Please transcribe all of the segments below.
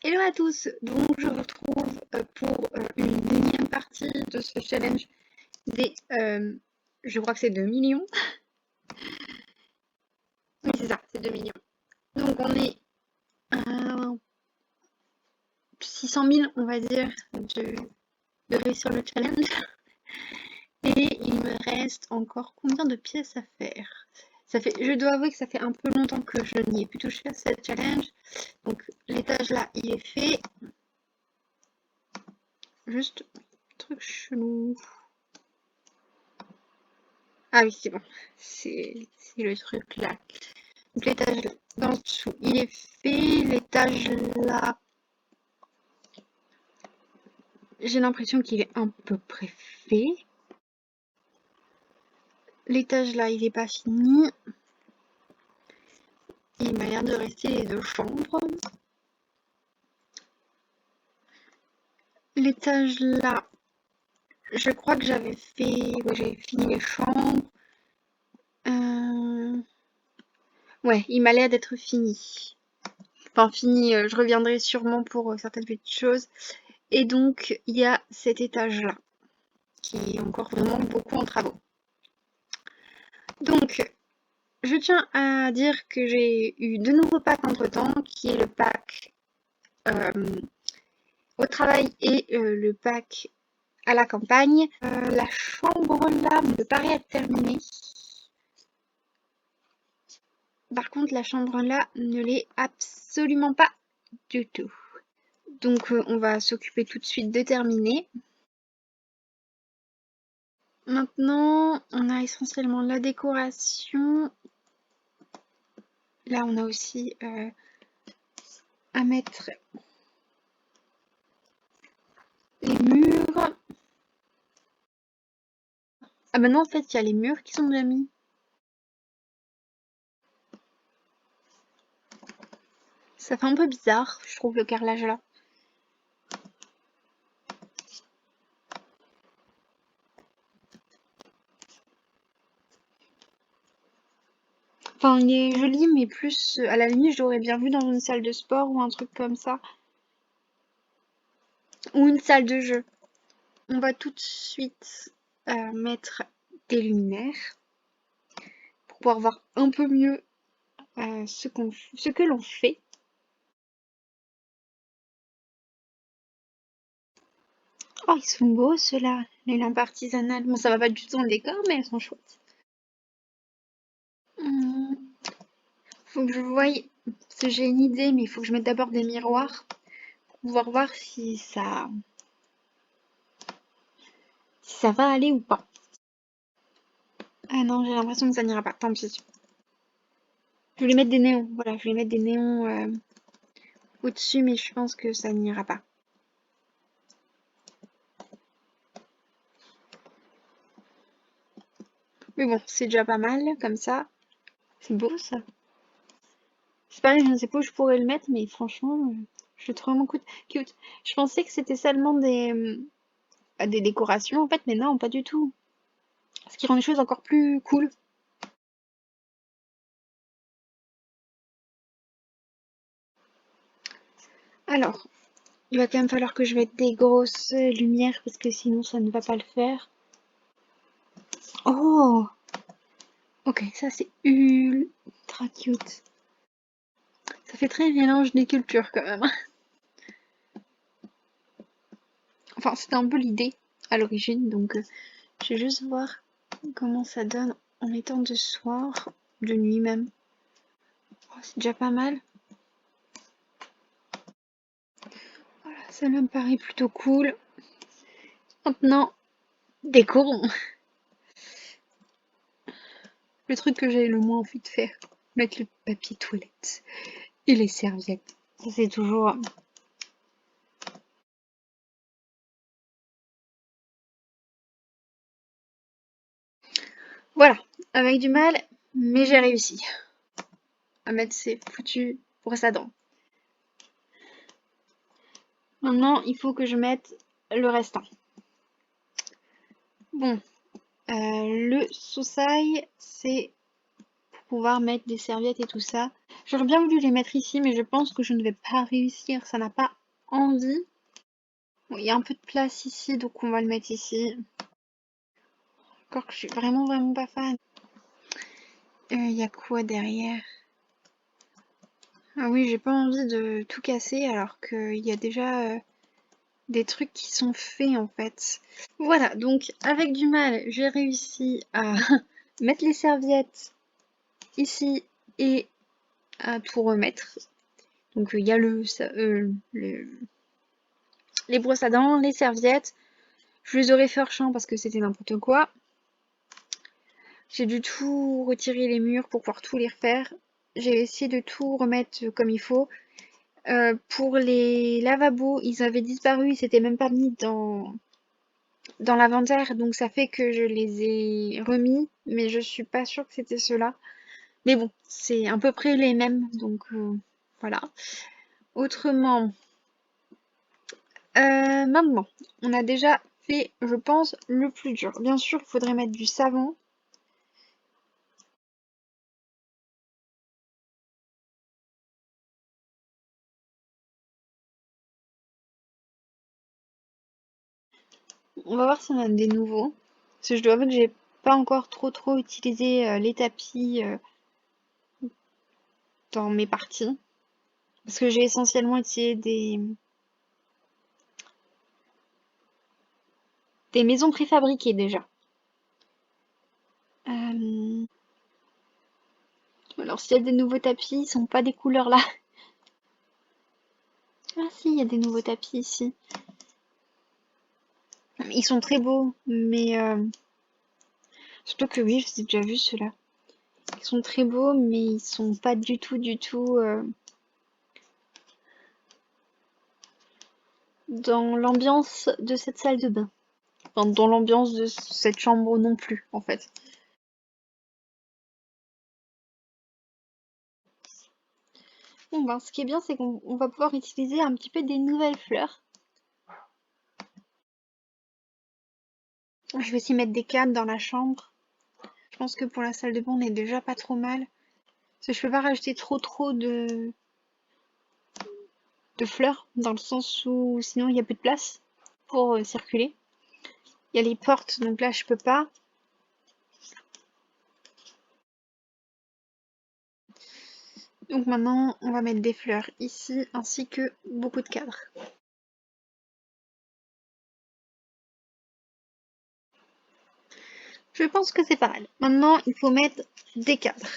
Hello à tous, donc je vous retrouve pour une énième partie de ce challenge des, je crois que c'est 2 millions. Oui c'est ça, c'est 2 millions. Donc on est à 600 000 on va dire de réussir le challenge. Et il me reste encore combien de pièces à faire? Je dois avouer que ça fait un peu longtemps que je n'y ai plus touché à cette challenge. Donc l'étage là il est fait. Juste truc chelou. Ah oui, c'est bon. C'est le truc là. Donc l'étage d'en dessous, il est fait. L'étage là, j'ai l'impression qu'il est à peu près fait. L'étage là, il n'est pas fini. Il m'a l'air de rester les 2 chambres. L'étage là, je crois que j'avais fait... Ouais, j'avais fini les chambres. Ouais, il m'a l'air d'être fini. Enfin, fini, je reviendrai sûrement pour certaines petites choses. Et donc, il y a cet étage-là, qui est encore vraiment beaucoup en travaux. Donc, je tiens à dire que j'ai eu 2 nouveaux packs entre-temps, qui est le pack au travail et le pack à la campagne. La chambre là me paraît être terminée. Par contre, la chambre là ne l'est absolument pas du tout. Donc, on va s'occuper tout de suite de terminer. Maintenant, on a essentiellement la décoration. Là, on a aussi à mettre les murs. Ah bah non, en fait, il y a les murs qui sont déjà mis. Ça fait un peu bizarre, je trouve, le carrelage là. Enfin, il est joli, mais plus à la limite, je l'aurais bien vu dans une salle de sport ou un truc comme ça. Ou une salle de jeu. On va tout de suite mettre des luminaires pour pouvoir voir un peu mieux ce que l'on fait. Oh, ils sont beaux ceux-là, les lampes artisanales. Bon, ça va pas du tout dans le décor, mais elles sont chouettes. Faut que je voie, parce que j'ai une idée, mais il faut que je mette d'abord des miroirs pour pouvoir voir si ça va aller ou pas. Ah non, j'ai l'impression que ça n'ira pas, tant pis. Je voulais mettre des néons, voilà, je voulais mettre des néons au-dessus, mais je pense que ça n'ira pas. Mais bon, c'est déjà pas mal, comme ça. C'est beau, ça. C'est pareil, je ne sais pas où je pourrais le mettre, mais franchement, je le trouve vraiment cute. Je pensais que c'était seulement des décorations, en fait, mais non, pas du tout. Ce qui rend les choses encore plus cool. Alors, il va quand même falloir que je mette des grosses lumières, parce que sinon, ça ne va pas le faire. Oh! Ok, ça c'est ultra cute. Ça fait très mélange des cultures quand même. Enfin, c'était un peu l'idée à l'origine, donc je vais juste voir comment ça donne en étant de soir, de nuit même. Oh, c'est déjà pas mal. Voilà, ça me paraît plutôt cool. Maintenant, décorons. Le truc que j'ai le moins envie de faire, mettre le papier toilette et les serviettes. Ça c'est toujours... Voilà, avec du mal, mais j'ai réussi à mettre ces foutus brosses à dents. Maintenant, il faut que je mette le restant. Bon, le soussail, c'est pouvoir mettre des serviettes et tout ça. J'aurais bien voulu les mettre ici, mais je pense que je ne vais pas réussir. Ça n'a pas envie. Bon, il y a un peu de place ici, donc on va le mettre ici. Encore que je suis vraiment pas fan. Il y a quoi derrière? Ah oui, j'ai pas envie de tout casser alors qu'il y a déjà des trucs qui sont faits en fait. Voilà, donc avec du mal, j'ai réussi à mettre les serviettes ici et à tout remettre. Donc il y a les brosses à dents, les serviettes. Je les aurais fait hors champ parce que c'était n'importe quoi. J'ai dû tout retirer les murs pour pouvoir tout les refaire. J'ai essayé de tout remettre comme il faut. Pour les lavabos, ils avaient disparu, ils s'étaient même pas mis dans l'inventaire, donc ça fait que je les ai remis, mais je suis pas sûre que c'était ceux-là. Mais bon, c'est à peu près les mêmes, donc voilà. Autrement, maintenant, on a déjà fait, je pense, le plus dur. Bien sûr, il faudrait mettre du savon. On va voir si on a des nouveaux. Parce que je dois avouer que j'ai pas encore trop utilisé les tapis dans mes parties. Parce que j'ai essentiellement utilisé des maisons préfabriquées déjà. Alors s'il y a des nouveaux tapis, ils sont pas des couleurs là. Ah si, il y a des nouveaux tapis ici. Ils sont très beaux, mais surtout que oui, je les ai déjà vus ceux-là. Ils sont très beaux, mais ils sont pas du tout dans l'ambiance de cette salle de bain. Enfin, dans l'ambiance de cette chambre non plus, en fait. Bon ben, ce qui est bien, c'est qu'on va pouvoir utiliser un petit peu des nouvelles fleurs. Je vais aussi mettre des cadres dans la chambre. Je pense que pour la salle de bain, on est déjà pas trop mal. Parce que je peux pas rajouter trop de fleurs, dans le sens où sinon il y a plus de place pour circuler. Il y a les portes, donc là je peux pas. Donc maintenant, on va mettre des fleurs ici, ainsi que beaucoup de cadres. Je pense que c'est pas mal. Maintenant, il faut mettre des cadres.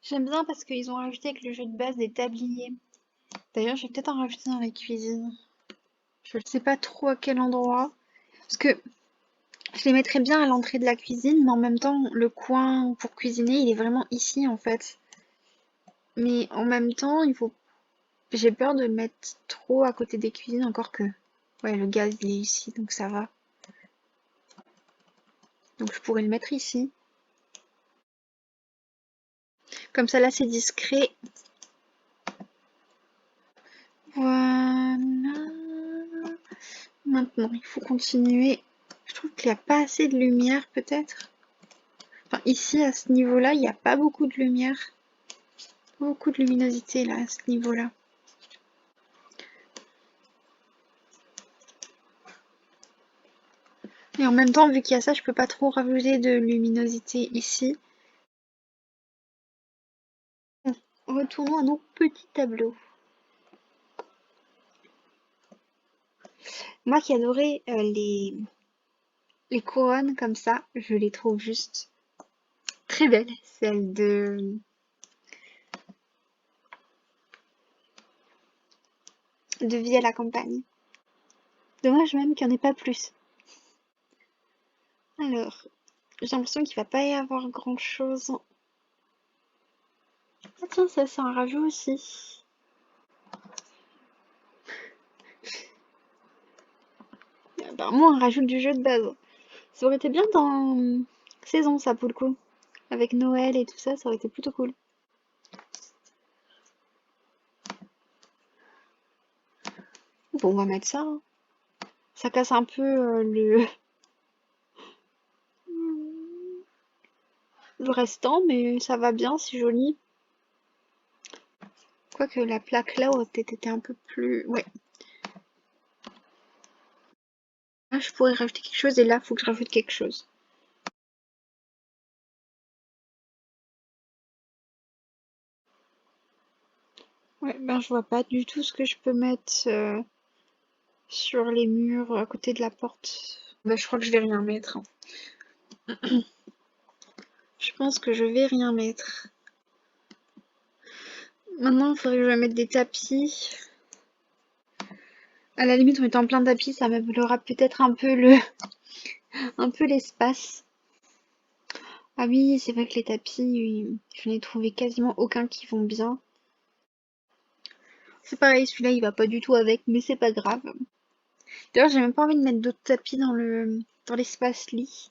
J'aime bien parce qu'ils ont rajouté avec le jeu de base des tabliers. D'ailleurs, je vais peut-être en rajouter dans la cuisine. Je ne sais pas trop à quel endroit. Parce que je les mettrais bien à l'entrée de la cuisine, mais en même temps, le coin pour cuisiner, il est vraiment ici en fait. Mais en même temps, j'ai peur de le mettre trop à côté des cuisines, encore que... Ouais, le gaz, il est ici, donc ça va. Donc je pourrais le mettre ici. Comme ça, là, c'est discret. Voilà. Maintenant, il faut continuer. Je trouve qu'il n'y a pas assez de lumière, peut-être. Enfin, ici, à ce niveau-là, il n'y a pas beaucoup de lumière. Beaucoup de luminosité, là, à ce niveau-là. Et en même temps, vu qu'il y a ça, je peux pas trop rajouter de luminosité ici. Retournons à nos petits tableaux. Moi qui adorais les couronnes comme ça, je les trouve juste très belles. Celles de vie à la campagne. Dommage même qu'il n'y en ait pas plus. Alors, j'ai l'impression qu'il va pas y avoir grand chose. Ah tiens, ça c'est un rajout aussi. Apparemment un rajout du jeu de base. Ça aurait été bien dans saison ça pour le coup. Avec Noël et tout ça, ça aurait été plutôt cool. Bon, on va mettre ça, hein. Ça casse un peu le... le restant, mais ça va bien, c'est joli. Quoique la plaque là aurait peut-être été un peu plus... Ouais. Là, je pourrais rajouter quelque chose et là, faut que je rajoute quelque chose. Ouais, ben je vois pas du tout ce que je peux mettre sur les murs à côté de la porte. Ben, je crois que je vais rien mettre, hein. Je pense que je vais rien mettre. Maintenant, il faudrait que je mette des tapis. À la limite, en mettant plein de tapis, ça meublera peut-être un peu l'espace. Ah oui, c'est vrai que les tapis, je n'ai trouvé quasiment aucun qui vont bien. C'est pareil, celui-là, il va pas du tout avec, mais c'est pas grave. D'ailleurs, j'ai même pas envie de mettre d'autres tapis dans l'espace lit.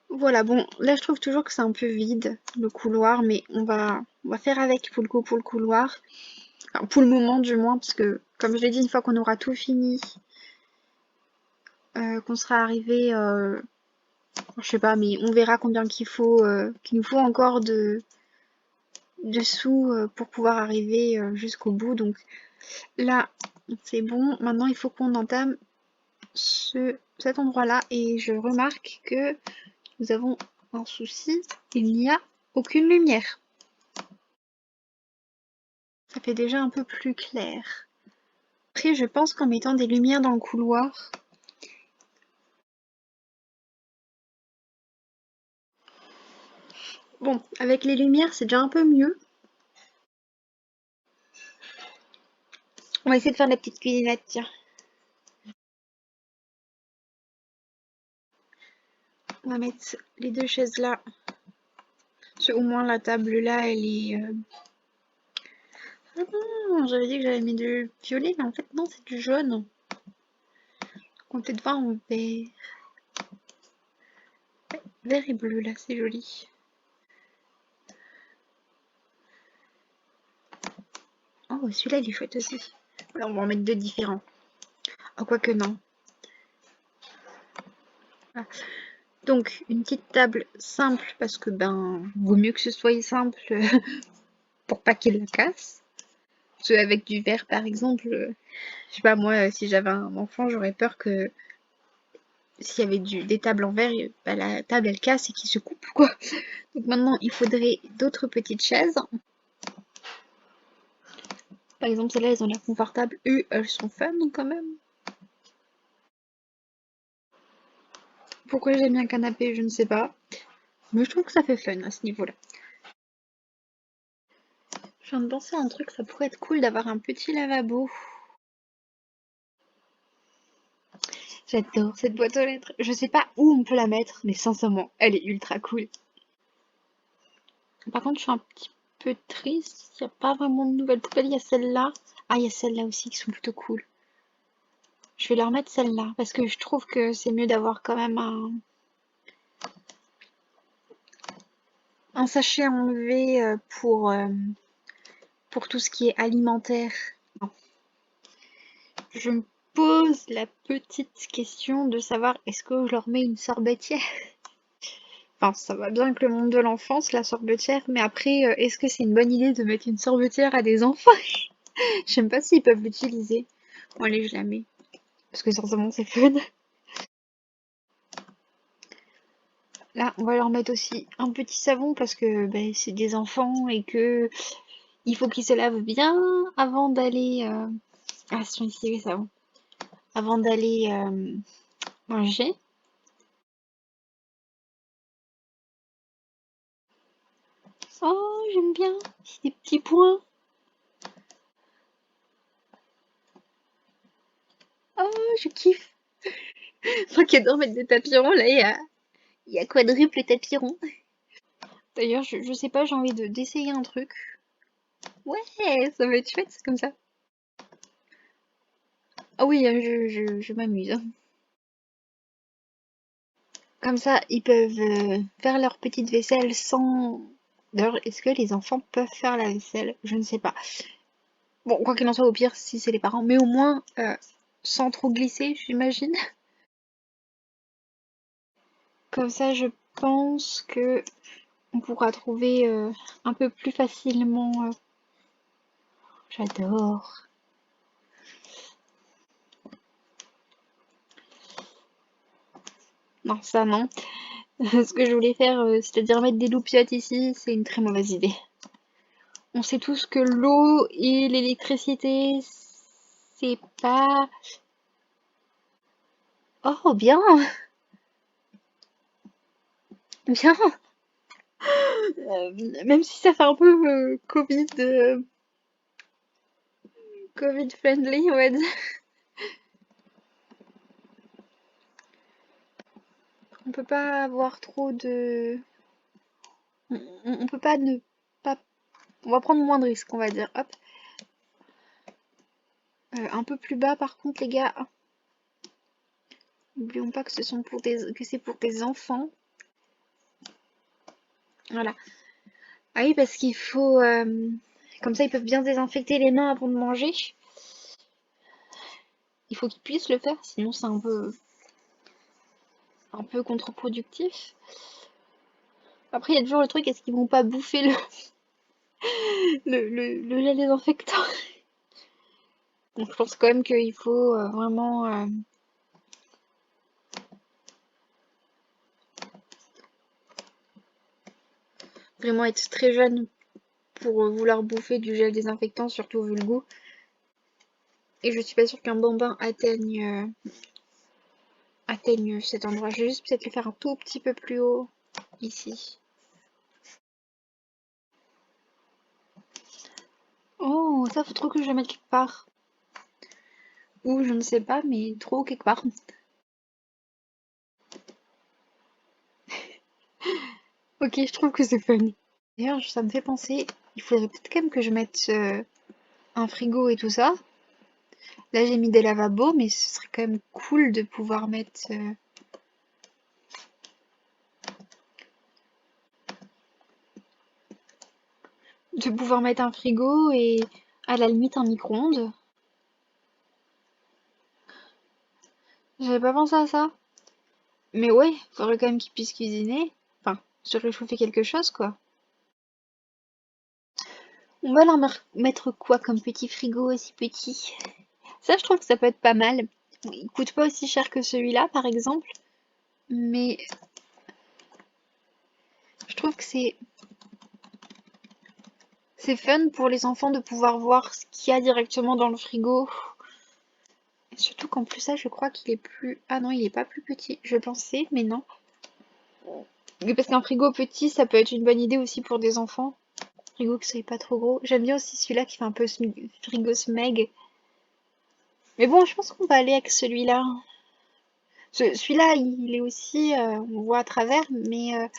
Voilà, bon, là, je trouve toujours que c'est un peu vide, le couloir, mais on va faire avec pour le coup pour le couloir. Enfin, pour le moment, du moins, parce que, comme je l'ai dit, une fois qu'on aura tout fini, qu'on sera arrivé, je sais pas, mais on verra combien qu'il nous faut encore de sous pour pouvoir arriver jusqu'au bout. Donc là, c'est bon. Maintenant, il faut qu'on entame cet endroit-là. Et je remarque que nous avons un souci. Il n'y a aucune lumière. Ça fait déjà un peu plus clair. Après, je pense qu'en mettant des lumières dans le couloir, bon, avec les lumières, c'est déjà un peu mieux. On va essayer de faire de la petite cuisinette, tiens. On va mettre les deux chaises là. Parce qu'au moins la table là, elle est... Ah non, j'avais dit que j'avais mis du violet, mais en fait non, c'est du jaune. On peut peut-être voir en vert. Vert et bleu là, c'est joli. Oh, celui-là il est chouette aussi. Voilà, on va en mettre deux différents. Oh, quoique non. Ah. Donc, une petite table simple, parce que ben, vaut mieux que ce soit simple pour pas qu'il la casse. Parce qu'avec du verre, par exemple, je sais pas, moi, si j'avais un enfant, j'aurais peur que s'il y avait des tables en verre, bah, la table elle casse et qu'il se coupe, quoi. Donc maintenant, il faudrait d'autres petites chaises. Par exemple, celles-là, elles ont l'air confortables. Elles sont fun quand même. Pourquoi j'ai mis un canapé, je ne sais pas. Mais je trouve que ça fait fun à ce niveau-là. Je viens de penser à un truc, ça pourrait être cool d'avoir un petit lavabo. J'adore cette boîte aux lettres. Je sais pas où on peut la mettre, mais sincèrement, elle est ultra cool. Par contre, je suis un petit peu triste. Il n'y a pas vraiment de nouvelles poubelles. Il y a celle-là. Ah, il y a celle-là aussi qui sont plutôt cool. Je vais leur mettre celle-là parce que je trouve que c'est mieux d'avoir quand même un sachet à enlever pour tout ce qui est alimentaire. Non. Je me pose la petite question de savoir est-ce que je leur mets une sorbetière? Enfin, ça va bien avec le monde de l'enfance, la sorbetière, mais après, est-ce que c'est une bonne idée de mettre une sorbetière à des enfants? Je sais même pas s'ils peuvent l'utiliser. Bon, allez, je la mets. Parce que sincèrement, c'est fun. Là, on va leur mettre aussi un petit savon parce que ben, c'est des enfants et que il faut qu'ils se lavent bien avant d'aller... Ah, ce sont ici les savons. Avant d'aller manger. Oh, j'aime bien. C'est des petits points. Oh, je kiffe. Moi qui adore mettre des tapirons, là, il y a quadruple tapirons. D'ailleurs, je sais pas, j'ai envie d'essayer un truc. Ouais, ça va être chouette, c'est comme ça. Ah oui, je m'amuse, hein. Comme ça, ils peuvent faire leur petite vaisselle sans... D'ailleurs, est-ce que les enfants peuvent faire la vaisselle? Je ne sais pas. Bon, quoi qu'il en soit, au pire, si c'est les parents, mais au moins sans trop glisser, j'imagine. Comme ça, je pense que on pourra trouver un peu plus facilement. J'adore. Non, ça non. Ce que je voulais faire, c'est-à-dire mettre des loupiottes ici, c'est une très mauvaise idée. On sait tous que l'eau et l'électricité, c'est pas... Oh, bien! Bien! Même si ça fait un peu Covid friendly, on va dire. On peut pas avoir trop de... On peut pas ne pas... On va prendre moins de risques, on va dire. Hop. Un peu plus bas, par contre, les gars. N'oublions pas que que c'est pour des enfants. Voilà. Ah oui, parce qu'il faut... comme ça, ils peuvent bien se désinfecter les mains avant de manger. Il faut qu'ils puissent le faire, sinon c'est un peu contre-productif. Après, il y a toujours le truc, est-ce qu'ils vont pas bouffer le gel désinfectant? Donc je pense quand même qu'il faut vraiment être très jeune pour vouloir bouffer du gel désinfectant, surtout vu le goût. Et je suis pas sûre qu'un bambin atteigne cet endroit. Je vais juste peut-être le faire un tout petit peu plus haut ici. Oh, ça faut trop que je le mette quelque part. Ou je ne sais pas, mais trop quelque part. Ok, je trouve que c'est fun. D'ailleurs, ça me fait penser, il faudrait peut-être quand même que je mette un frigo et tout ça. Là, j'ai mis des lavabos, mais ce serait quand même cool de pouvoir mettre un frigo et à la limite un micro-ondes. J'avais pas pensé à ça. Mais ouais, faudrait quand même qu'ils puissent cuisiner. Enfin, se réchauffer quelque chose, quoi. On va leur mettre quoi comme petit frigo aussi petit? Ça, je trouve que ça peut être pas mal. Il coûte pas aussi cher que celui-là, par exemple. Mais je trouve que c'est fun pour les enfants de pouvoir voir ce qu'il y a directement dans le frigo. Et surtout qu'en plus ça, je crois qu'il est plus... Ah non, il est pas plus petit. Je pensais, mais non. Mais parce qu'un frigo petit, ça peut être une bonne idée aussi pour des enfants. Frigo qui soit pas trop gros. J'aime bien aussi celui-là qui fait un peu frigo smeg. Mais bon, je pense qu'on va aller avec celui-là. Celui-là, il est aussi... on voit à travers, mais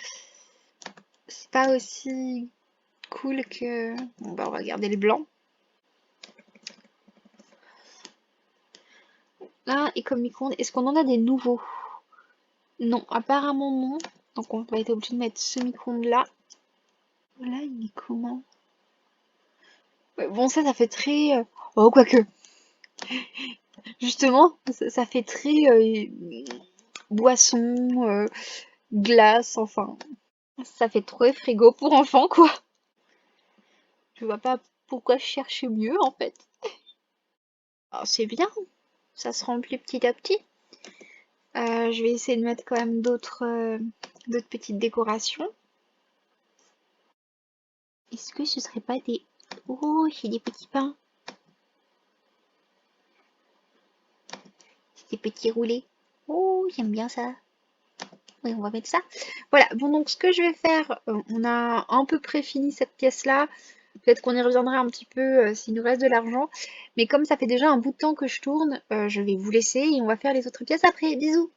c'est pas aussi cool que... Bon, bah on va garder les blancs. Là, et comme micro-ondes, est-ce qu'on en a des nouveaux? Non, apparemment non. Donc on va être obligé de mettre ce micro-ondes là. Là, il est comment? Ouais, bon, ça fait très... Oh, quoique. Justement, ça fait très boisson, glace, enfin. Ça fait trop frigo pour enfants, quoi. Je vois pas pourquoi chercher mieux, en fait. Alors, c'est bien, ça se remplit petit à petit. Je vais essayer de mettre quand même d'autres petites décorations. Est-ce que ce serait pas des... Oh, j'ai des petits pains. Des petits roulés. Oh, j'aime bien ça. Oui, on va mettre ça. Voilà, bon donc ce que je vais faire, on a à peu près fini cette pièce-là. Peut-être qu'on y reviendra un petit peu s'il nous reste de l'argent. Mais comme ça fait déjà un bout de temps que je tourne, je vais vous laisser et on va faire les autres pièces après. Bisous!